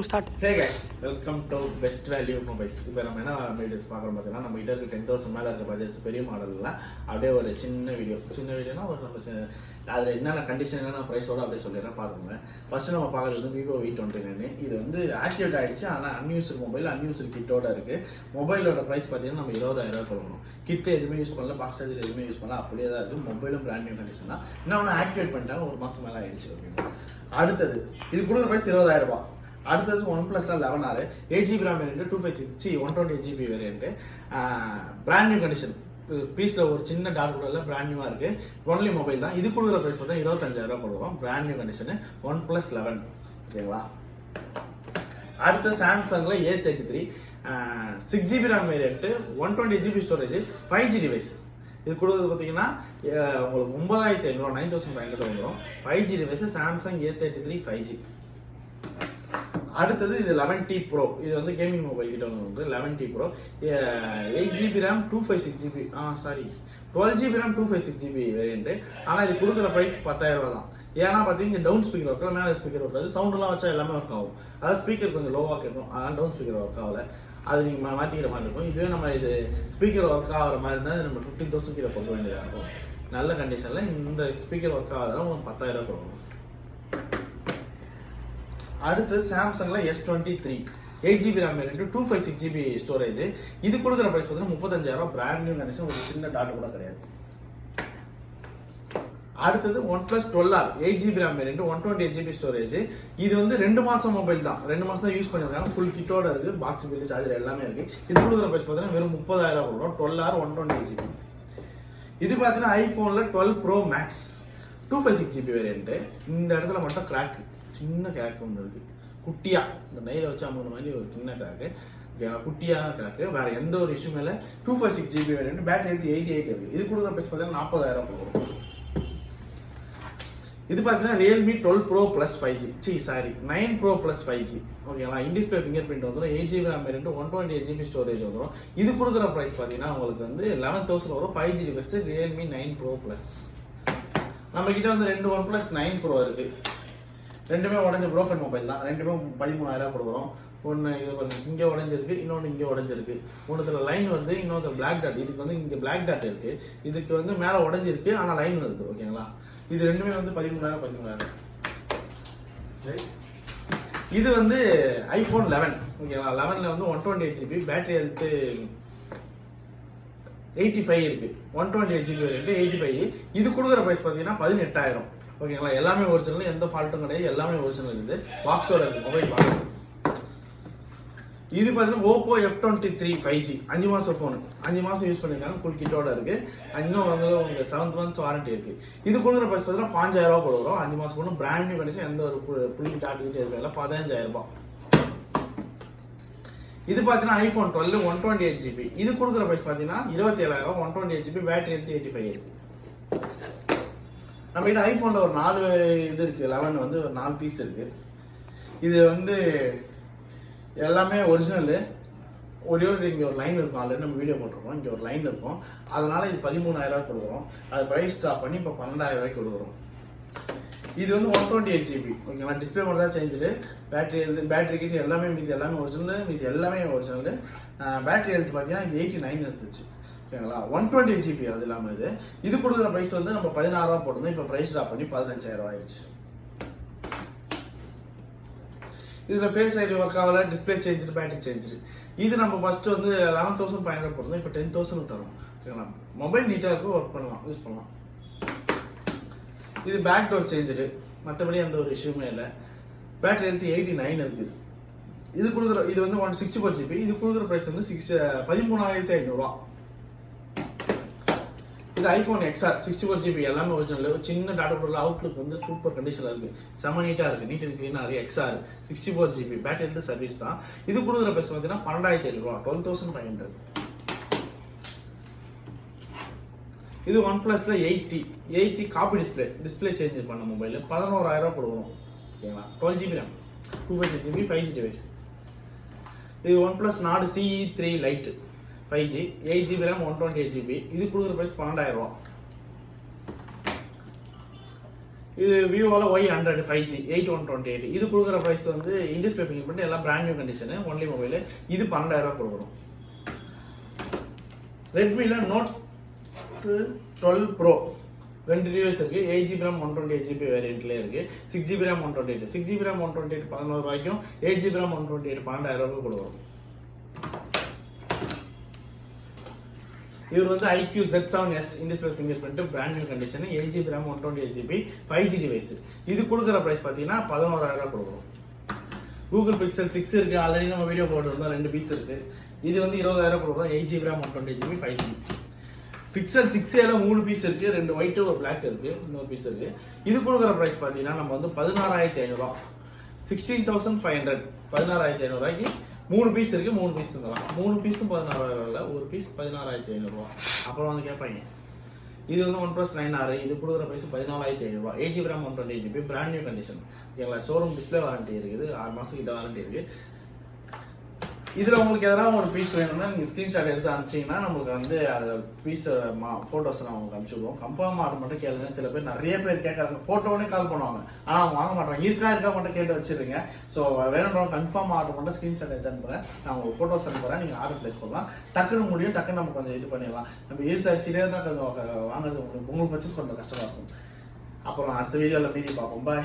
start. Hey guys, welcome to Best Value Mobiles. இப்போ நம்ம என்ன வீடியோஸ் பார்க்குறோம் பார்த்தீங்கன்னா, நம்ம கிட்ட இருக்க 10,000 மேலே இருக்க பட்ஜெட்ஸ் பெரிய மாடலில் அப்படியே ஒரு சின்ன வீடியோனா ஒரு நம்ம அதில் என்னென்ன கண்டிஷன் என்னென்ன ப்ரைஸோடு அப்படியே சொல்லிடுறேன் பார்த்துக்கோங்க. ஃபஸ்ட்டு நம்ம பார்க்குறது வந்து Vivo V29. இது வந்து ஆக்டிவேட் ஆகிடுச்சு, ஆனால் அன்யூஸ்டு மொபைல் அன்யூஸ்டு கிட்டோட இருக்குது. மொபைலோட ப்ரைஸ் பார்த்தீங்கன்னா நம்ம 20,000 கொடுக்கணும். கிட்டு எதுவுமே யூஸ் பண்ணல, பாக்ஸ் சார்ஜர் எதுவுமே யூஸ் பண்ணல, அப்படியே தான் இருக்குது. மொபைலும் பிராண்ட் நியூ கண்டிஷன் தான். இன்னொன்று ஆக்டிவேட் பண்ணிட்டாங்க, ஒரு மாதம் மேலே ஆகிடுச்சு. ஓகேங்களா, அடுத்தது இது கொடுக்குற ப்ரைஸ் 20,000 ரூபா. அடுத்தது OnePlusல 11R 8GB RAM variant 256 128GB variant brand new condition. பீஸில் ஒரு சின்ன டாட் கூட இல்லை, பிராண்ட் நியூவாக இருக்குது. ஒன்லி மொபைல் தான். இது கொடுக்குற ப்ரைஸ் பார்த்தா 25,000 கொடுக்குறோம். Brand new condition OnePlus 11. ஓகேங்களா, அடுத்து சாம்சங்கில் A33 6GB RAM variant 128GB storage 5G device. இது கொடுக்குறது பார்த்தீங்கன்னா உங்களுக்கு 9,500 9,500 வந்துடும். 5G device Samsung A33 5G. அடுத்தது இது 11T Pro. இது வந்து கேமிங் மொபைல் கிட்ட வந்து 11T Pro 8GB RAM 256GB 12GB RAM 256GB variant. ஆனால் இது கொடுக்குற ப்ரைஸ் 10,000 தான். ஏன்னா பார்த்தீங்கன்னா டவுன் ஸ்பீக்கர் ஒர்க்கில், மேலே ஸ்பீக்கர் ஒர்க்காது. சவுண்டெல்லாம் வச்சா எல்லாமே ஒர்க் ஆகும். அதாவது ஸ்பீக்கர் கொஞ்சம் லோவாக கேட்கும், அதனால் டவுன் ஸ்பீக்கர் ஒர்க் ஆகலை. அது நீங்கள் மாற்றிக்கிற மாதிரி இருக்கும். இதுவே நம்ம இது ஸ்பீக்கர் ஒர்க் ஆகிற மாதிரி இருந்தால் நம்ம 15,000 கிட்ட கொடுக்க வேண்டியதாக இருக்கும். நல்ல கண்டிஷனில் இந்த ஸ்பீக்கர் ஒர்க் ஆகுதுன்னா உங்களுக்கு 10,000 கொடுக்கணும். அடுத்து சாம்சங்ல S23 8GB RAM variant 256GB storage. இது கொடுக்குற ப்ரைஸ் பார்த்தீங்கன்னா 35,000. பிராண்ட் நியூ கண்டிஷன், ஒரு சின்ன டாட் கூட கிடையாது. அடுத்தது OnePlus 12R 8GB RAM variant 128GB storage. இது வந்து 2 மாதம் மொபைல் தான், 2 மாதம் தான் யூஸ் பண்ணியிருக்காங்க. ஃபுல் கிட்டோட இருக்குது, பாக்ஸ் பில் சார்ஜர் எல்லாமே இருக்குது. இது கொடுக்குற ப்ரைஸ் பார்த்தீங்கன்னா வெறும் 30,000 கொடுக்குறோம். 12R 128GB. இது பார்த்தீங்கன்னா ஐஃபோனில் 12 Pro Max 256GB வேரியன்ட். இந்த இடத்துல மட்டும் கிராக்கு, சின்ன கிராக் ஒன்று இருக்குது. குட்டியாக இந்த நெய்யில் வச்சு அமுகிற மாதிரி ஒரு சின்ன கிராக்கு, குட்டியான கிராக்கு. வேறு எந்த ஒரு இஷ்யூ மேலே 256GB வேரியன்ட். பேட்டரி ஹெல்த் 88 இருக்குது. இது கொடுக்குற ப்ரைஸ் பார்த்தீங்கன்னா 40,000 கொடுக்குறோம். இது பார்த்தீங்கன்னா Realme 12 Pro Plus 5G 9 Pro Plus 5G. ஓகேங்களா, இன்டிஸ்பிளே ஃபிங்கர் பிரிண்ட் வந்துடும். 8GB RAM variant 128GB storage வந்துடும். இது கொடுக்குற ப்ரைஸ் பார்த்தீங்கன்னா உங்களுக்கு வந்து 11,000 வரும். 5G device Realme 9 Pro Plus. நம்ம கிட்ட வந்து 2 OnePlus 9 Pro இருக்கு. ரெண்டுமே உடஞ்ச ப்ரோக்கன் மொபைல் தான். ரெண்டுமே 13,000 கொடுக்குறோம். ஒன்று இது பாருங்க, இங்கே உடஞ்சிருக்கு, இன்னொன்று இங்கே உடஞ்சிருக்கு. ஒன்றுத்துல லைன் வந்து, இன்னொரு பிளாக் டாட். இதுக்கு வந்து இங்கே பிளாக் டாட் இருக்கு, இதுக்கு வந்து மேலே உடஞ்சிருக்கு, ஆனால் லைன் வருது. ஓகேங்களா, இது ரெண்டுமே வந்து 13,000. இது வந்து iPhone 11. ஓகேங்களா, 11ல வந்து 128GB பேட்டரி ஹெல்த் 85 இருக்கு. 128GB இருக்கு 85. இது கொடுக்குற ப்ரைஸ் பார்த்தீங்கன்னா 18,000. ஓகேங்களா, எல்லாமே ஒரிஜினல், எந்த ஃபால்ட்டும் கிடையாது, எல்லாமே ஒரிஜினல். இருக்குது பாக்ஸோட இருக்குது, மொபைல் பாக்ஸ். இது பார்த்தீங்கன்னா Oppo F23 5G 5 மாதம் ஃபோனு, 5 மாதம் யூஸ் பண்ணியிருக்காங்க. ஃபுல் கிட்டோட இருக்குது. இன்னும் வந்து உங்களுக்கு 7 months வாரண்டி இருக்குது. இது கொடுக்குற ப்ரைஸ் பார்த்தீங்கன்னா 5,000 கொடுக்குறோம். 5 மாதம் ஃபோனு, பிராண்ட் நியூ கண்டிஷன், எந்த ஒரு புள்ளி டாட்டிக்கிட்டே இருக்காது. 15,000. இது பார்த்தீங்கன்னா iPhone 12 128GB. இது கொடுக்குற ப்ரைஸ் பார்த்தீங்கன்னா 27,000. 128GB பேட்டரி ஹெல்த் 85 இருக்குது. நம்ம கிட்ட ஐஃபோனில் ஒரு 4 இது இருக்குது. 11 வந்து ஒரு 4 பீஸ் இருக்குது. இது வந்து எல்லாமே ஒரிஜினலு. ஒரே இங்கே ஒரு லைன் இருக்கும், ஆல்ரெடி நம்ம வீடியோ போட்டிருக்கோம். இங்கே ஒரு லைன் இருக்கும், அதனால் இது 13,000 கொடுக்குறோம். அது ப்ரைஸ் ஸ்டாப் பண்ணி இப்போ 12,000 கொடுக்குறோம். இது வந்து 128GB. ஓகேங்களா, டிஸ்பிளே மட்டும் தான் சேஞ்சுடு. பேட்டரி கிட்ட எல்லாமே மீதி எல்லாமே ஒரிஜினல், மீதி எல்லாமே ஒரிஜினல். பேட்டரி ஹெல்த் பார்த்தீங்கன்னா இது 89 இருந்துச்சு. ஓகேங்களா, 128GB. அது இல்லாமல் இது கொடுக்குற ப்ரைஸ் வந்து நம்ம 16,000 போட்டிருந்தோம். இப்போ ப்ரைஸ் ட்ராப் பண்ணி 15,000 ஆயிடுச்சு. இதில் ஃபேஸ் ஐடி ஒர்க் ஆகலை, டிஸ்பிளே சேஞ்சு, பேட்டரி சேஞ்சு. இது நம்ம ஃபஸ்ட்டு வந்து 11,500 போட்டிருந்தோம், இப்போ 10,000 தரும். ஓகேங்களா, மொபைல் நீட்டாக இருக்கும், ஒர்க் பண்ணலாம், யூஸ் பண்ணலாம். இது பேக் டோர் சேஞ்சு, மற்றபடி எந்த ஒரு இஷ்யூமே இல்லை. பேட்டரி ஹெல்த் 89 இருக்குது. இது கொடுக்குற இது வந்து 164GB. இது கொடுக்குற ப்ரைஸ் வந்து 13,500. இது iPhone XR 64GB, எல்லாமே ஒரிஜினல். சின்ன டாட்டா பொருள் அவுட்லுக் வந்து சூப்பர் கண்டிஷனில் இருக்குது, செம நீட்டாக இருக்குது, நீட் அண்ட் க்ளீனாக இருக்குது. XR 64GB battery health service தான். இது கொடுக்குற ப்ரைஸ் பார்த்தீங்கன்னா 12,500. 12,500. இது OnePlusல 80 காப்பி டிஸ்பிளே சேஞ்ச் பண்ண மொபைல் 11,000 கொடுக்குறோம். ஓகேங்களா, 12GB RAM 256GB 5G device. இது OnePlus Nord CE3 Lite 5G 8GB RAM 128GB. இது கொடுக்குற ப்ரைஸ் 12,000. இது விவோவில் Y100 5G 8128. இது கொடுக்குற ப்ரைஸ் வந்து இன்டிஸ்பிளே ஃபிங்கர் பிரிண்ட், எல்லாம் brand new condition, only mobile. இது 12,000 கொடுக்குறோம். ரெட்மியில் நோட் 12 ப்ரோ 2 டிவைஸ் இருக்குது. 8GB RAM 128GB வேரியண்ட்லேயே இருக்குது. 6GB RAM 128. 6GB RAM 128 11 ரூபாய்க்கும், 8GB RAM 128 12,000 கொடுக்குறோம். இவர் வந்து IQ Z7S in-display finger print, brand new condition, 8GB RAM 128GB 5G device. இது கொடுக்குற ப்ரைஸ் பார்த்தீங்கன்னா 11,000 கொடுக்குறோம். கூகுள் பிக்சல் 6 இருக்குது, ஆல்ரெடி நம்ம வீடியோ போட்டுருந்தோம், 2 பீஸ் இருக்குது. இது வந்து 20,000 கொடுக்குறோம். 8GB RAM 128GB 5G. Pixel 6Aல 3 piece இருக்குது, 2 ஒயிட்டு ஒரு பிளாக் இருக்குது, இன்னொரு பீஸ் இருக்குது. இது கொடுக்குற ப்ரைஸ் பார்த்தீங்கன்னா நம்ம வந்து 16,500, 16,500, 16,500 3 பீஸ் இருக்குது, 3 பீஸ் தந்துடலாம். 3 பீஸும் 16,000 இல்லை, ஒரு பீஸ் 16,500. அப்புறம் வந்து கேட்பாங்க, இது வந்து OnePlus 9R, இது கொடுக்குற price 14,500. 8GB RAM 128GB brand new condition. ஓகேங்களா? ஷோரூம் டிஸ்பிளே வாரண்டி இருக்குது, 6 மாதத்துக்கிட்ட வாரண்டி இருக்குது. இதில் உங்களுக்கு எதனா ஒரு பீஸ் வேணும்னா நீங்கள் ஸ்க்ரீன்ஷாட் எடுத்து அனுப்பிச்சிங்கன்னா நம்மளுக்கு வந்து அந்த பீஸை ஃபோட்டோஸ் நான் உங்களுக்கு அனுப்பிச்சுடுவோம். கன்ஃபார்ம் ஆர்டர் மட்டும் கேளுங்க. சில பேர் நிறைய பேர் கேட்குறாங்க, போட்டோன்னே கால் பண்ணுவாங்க, ஆனால் அவங்க வாங்க மாட்டாங்க. இருக்கா மட்டும் கேட்டு வச்சுருங்க. ஸோ வேணுன்றவங்க கன்ஃபார்ம் ஆர்டர் மட்டும் ஸ்க்ரீன்ஷாட் எடுத்து அனுப்புகிறேன், நான் உங்களுக்கு ஃபோட்டோஸ் அனுப்புகிறேன், நீங்கள் ஆர்டர் ப்ளேஸ் பண்ணலாம். டக்குன்னு முடியும், டக்குன்னு நம்ம கொஞ்சம் இது பண்ணிடலாம். நம்ம இழுத்தரிசிலே தான் கொஞ்சம் வாங்குறது உங்களுக்கு பர்ச்சேஸ் பண்ணுறது கஷ்டமாக இருக்கும். அப்புறம் அடுத்த வீடியோவில் மீதி பார்ப்போம். பாய்.